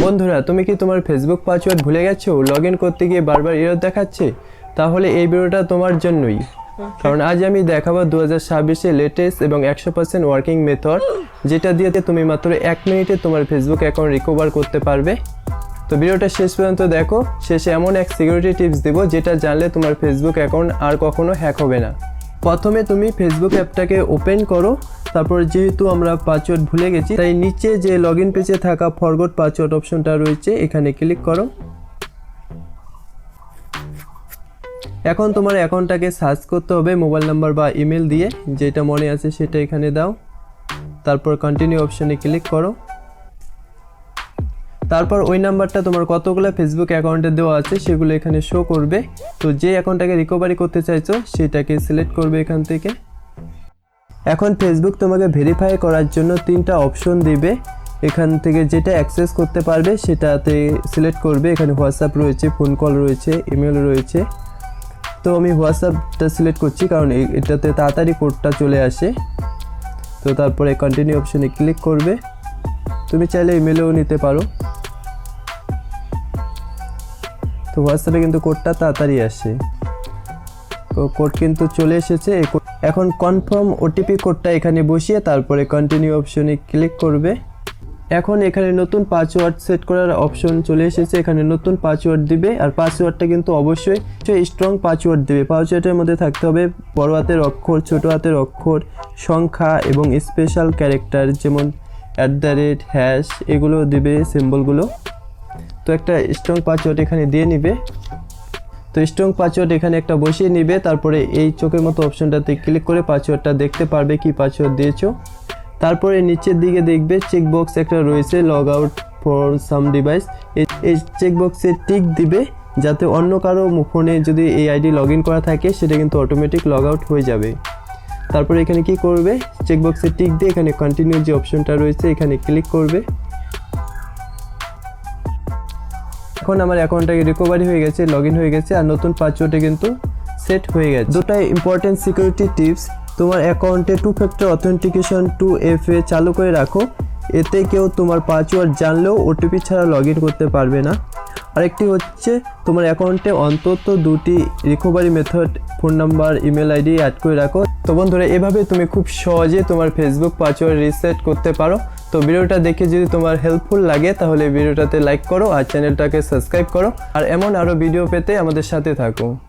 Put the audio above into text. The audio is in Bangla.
বন্ধুরা, তুমি কি তোমার ফেসবুক পাসওয়ার্ড ভুলে গেছো? লগ ইন করতে গিয়ে বারবার এরর দেখাচ্ছে? তাহলে এই ভিডিওটা তোমার জন্যই। কারণ আজ আমি দেখাবো 2026 লেটেস্ট এবং 100% ওয়ার্কিং মেথড, যেটা দিয়ে তুমি মাত্র 1 মিনিটে তোমার ফেসবুক অ্যাকাউন্ট রিকভার করতে পারবে। তো ভিডিওটা শেষ পর্যন্ত দেখো। শেষে এমন এক সিকিউরিটি টিপস দেব যেটা জানলে তোমার ফেসবুক অ্যাকাউন্ট আর কখনো হ্যাক হবে না। প্রথমে তুমি ফেসবুক অ্যাপটাকে ওপেন করো। তারপর যেহেতু আমরা পাসওয়ার্ড ভুলে গেছি, তাই নিচে যে লগ ইন পেজে থাকা ফরগট পাসওয়ার্ড অপশনটা রয়েছে, এখানে ক্লিক করো। এখন তোমার অ্যাকাউন্টটাকে সার্চ করতে হবে মোবাইল নাম্বার বা ইমেল দিয়ে, যেটা মনে আছে সেটা এখানে দাও। তারপর কন্টিনিউ অপশনে ক্লিক করো। তারপর ওই নাম্বারটা তোমার কতগুলো ফেসবুক অ্যাকাউন্টে দেওয়া আছে সেগুলো এখানে শো করবে। তো যে অ্যাকাউন্টটাকে রিকভারি করতে চাইছো সেটাকে সিলেক্ট করবে এখান থেকে। এখন ফেসবুক তোমাকে ভেরিফাই করার জন্য 3টা অপশন দিবে। এখান থেকে যেটা অ্যাক্সেস করতে পারবে সেটাতে সিলেক্ট করবে। এখানে হোয়াটসঅ্যাপ রয়েছে, ফোন কল রয়েছে, ইমেল রয়েছে। তো আমি হোয়াটসঅ্যাপটা সিলেক্ট করছি কারণ এটাতে তাড়াতাড়ি কোডটা চলে আসে। তো তারপরে কন্টিনিউ অপশনে ক্লিক করবে। তুমি চাইলে ইমেলও নিতে পারো। তো হোয়াটসঅ্যাপে কিন্তু কোডটা তাড়াতাড়ি আসে। তো কোড কিন্তু চলে এসেছে। এখন কনফার্ম ওটিপি কোডটা এখানে বসিয়ে তারপরে কন্টিনিউ অপশনে ক্লিক করবে। এখন এখানে নতুন পাসওয়ার্ড সেট করার অপশন চলে এসেছে। এখানে নতুন পাসওয়ার্ড দিবে, আর পাসওয়ার্ডটা কিন্তু অবশ্যই স্ট্রং পাসওয়ার্ড দিবে। পাসওয়ার্ডের মধ্যে থাকতে হবে বড় হাতের অক্ষর, ছোট হাতের অক্ষর, সংখ্যা এবং স্পেশাল ক্যারেক্টার যেমন @, এগুলো দিবে, সিম্বলগুলো। তো একটা স্ট্রং পাসওয়ার্ড এখানে দিয়ে নিবে। তো স্ট্রং পাসওয়ার্ড এখানে একটা বসিয়ে নিবে। তারপরে এই চোখের মতো অপশনটাতে ক্লিক করে পাসওয়ার্ডটা দেখতে পারবে কি পাসওয়ার্ড দিয়েছো। তারপরে নিচের দিকে দেখবে চেকবক্স একটা রয়েছে, log out for some device. এই চেকবক্সে টিক দিবে যাতে অন্য কারো ফোনে যদি এই আইডি লগ ইন করা থাকে সেটা কিন্তু অটোমেটিক লগ আউট হয়ে যাবে। তারপরে এখানে কি করবে, চেকবক্সে টিক দিয়ে এখানে কন্টিনিউ যে অপশনটা রয়েছে এখানে ক্লিক করবে। এখন আমার অ্যাকাউন্টটাকে রিকভারি হয়ে গেছে, লগ ইন হয়ে গেছে, আর নতুন পাসওয়ার্ডে কিন্তু সেট হয়ে গেছে। দুটাই ইম্পর্টেন্ট সিকিউরিটি টিপস। তোমার অ্যাকাউন্টে 2 ফ্যাক্টর অথেন্টিকেশন 2FA চালু করে রাখো। এতে কেউ তোমার পাসওয়ার্ড জানলেও ওটিপি ছাড়া লগ ইন করতে পারবে না। আরেকটি হচ্ছে তোমার অ্যাকাউন্টে অন্তত 2টি recovery method, phone number, email ID add করে রাখো। তো বন্ধুরা, এভাবে তুমি খুব সহজে তোমার ফেসবুক পাসওয়ার্ড রিসেট করতে পারো। তো ভিডিওটা দেখে যদি তোমার হেল্পফুল লাগে তাহলে ভিডিওটাতে লাইক করো আর চ্যানেলটাকে সাবস্ক্রাইব করো। আর এমন আরও ভিডিও পেতে আমাদের সাথে থাকো।